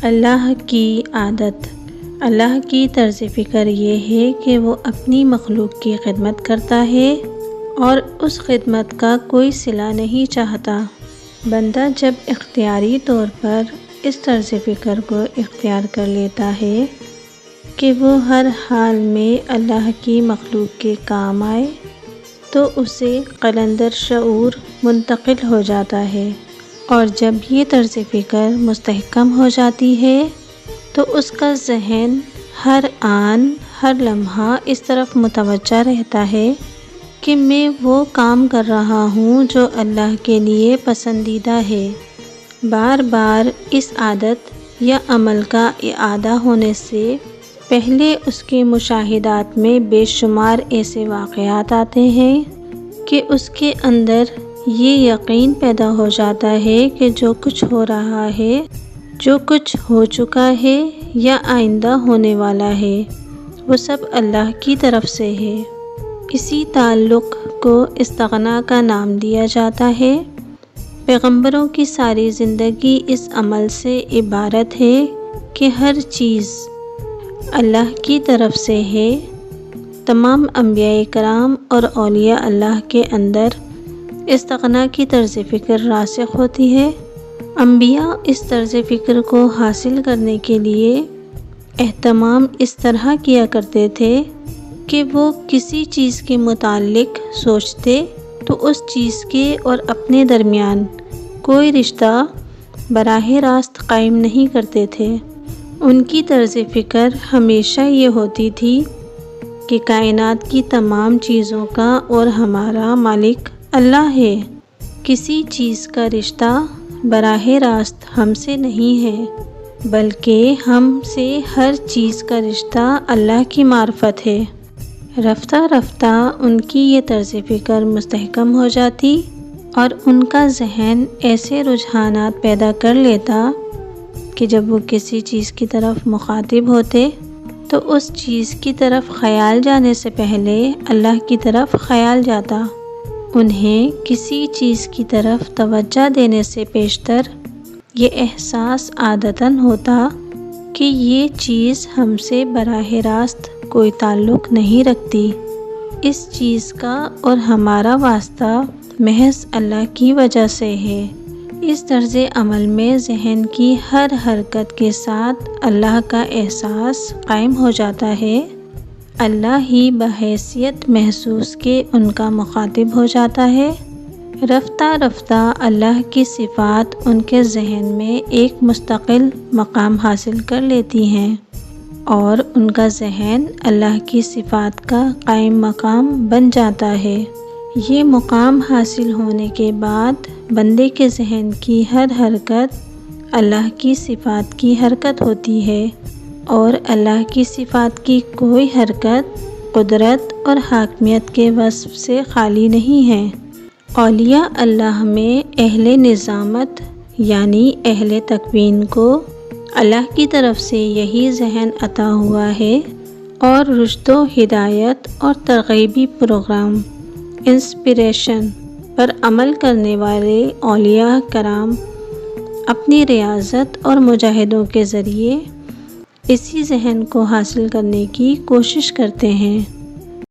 اللہ کی عادت۔ اللہ کی طرز فکر یہ ہے کہ وہ اپنی مخلوق کی خدمت کرتا ہے اور اس خدمت کا کوئی صلہ نہیں چاہتا۔ بندہ جب اختیاری طور پر اس طرز فکر کو اختیار کر لیتا ہے کہ وہ ہر حال میں اللہ کی مخلوق کے کام آئے تو اسے قلندر شعور منتقل ہو جاتا ہے، اور جب یہ طرز فکر مستحکم ہو جاتی ہے تو اس کا ذہن ہر آن ہر لمحہ اس طرف متوجہ رہتا ہے کہ میں وہ کام کر رہا ہوں جو اللہ کے لیے پسندیدہ ہے۔ بار بار اس عادت یا عمل کا اعادہ ہونے سے پہلے اس کے مشاہدات میں بے شمار ایسے واقعات آتے ہیں کہ اس کے اندر یہ یقین پیدا ہو جاتا ہے کہ جو کچھ ہو رہا ہے، جو کچھ ہو چکا ہے یا آئندہ ہونے والا ہے، وہ سب اللہ کی طرف سے ہے۔ اسی تعلق کو استغنا کا نام دیا جاتا ہے۔ پیغمبروں کی ساری زندگی اس عمل سے عبارت ہے کہ ہر چیز اللہ کی طرف سے ہے۔ تمام انبیاء کرام اور اولیاء اللہ کے اندر استغنا کی طرز فکر راسخ ہوتی ہے۔ انبیاء اس طرز فکر کو حاصل کرنے کے لیے اہتمام اس طرح کیا کرتے تھے کہ وہ کسی چیز کے متعلق سوچتے تو اس چیز کے اور اپنے درمیان کوئی رشتہ براہ راست قائم نہیں کرتے تھے۔ ان کی طرز فکر ہمیشہ یہ ہوتی تھی کہ کائنات کی تمام چیزوں کا اور ہمارا مالک اللہ ہے۔ کسی چیز کا رشتہ براہ راست ہم سے نہیں ہے، بلکہ ہم سے ہر چیز کا رشتہ اللہ کی معرفت ہے۔ رفتہ رفتہ ان کی یہ طرز فکر مستحکم ہو جاتی اور ان کا ذہن ایسے رجحانات پیدا کر لیتا کہ جب وہ کسی چیز کی طرف مخاطب ہوتے تو اس چیز کی طرف خیال جانے سے پہلے اللہ کی طرف خیال جاتا۔ انہیں کسی چیز کی طرف توجہ دینے سے پیشتر یہ احساس عادتاً ہوتا کہ یہ چیز ہم سے براہ راست کوئی تعلق نہیں رکھتی، اس چیز کا اور ہمارا واسطہ محض اللہ کی وجہ سے ہے۔ اس طرز عمل میں ذہن کی ہر حرکت کے ساتھ اللہ کا احساس قائم ہو جاتا ہے۔ اللہ ہی بحیثیت محسوس کے ان کا مخاطب ہو جاتا ہے۔ رفتہ رفتہ اللہ کی صفات ان کے ذہن میں ایک مستقل مقام حاصل کر لیتی ہیں اور ان کا ذہن اللہ کی صفات کا قائم مقام بن جاتا ہے۔ یہ مقام حاصل ہونے کے بعد بندے کے ذہن کی ہر حرکت اللہ کی صفات کی حرکت ہوتی ہے، اور اللہ کی صفات کی کوئی حرکت قدرت اور حاکمیت کے وصف سے خالی نہیں ہے۔ اولیاء اللہ میں اہل نظامت یعنی اہل تکوین کو اللہ کی طرف سے یہی ذہن عطا ہوا ہے، اور رشد و ہدایت اور ترغیبی پروگرام انسپریشن پر عمل کرنے والے اولیاء کرام اپنی ریاضت اور مجاہدوں کے ذریعے اسی ذہن کو حاصل کرنے کی کوشش کرتے ہیں۔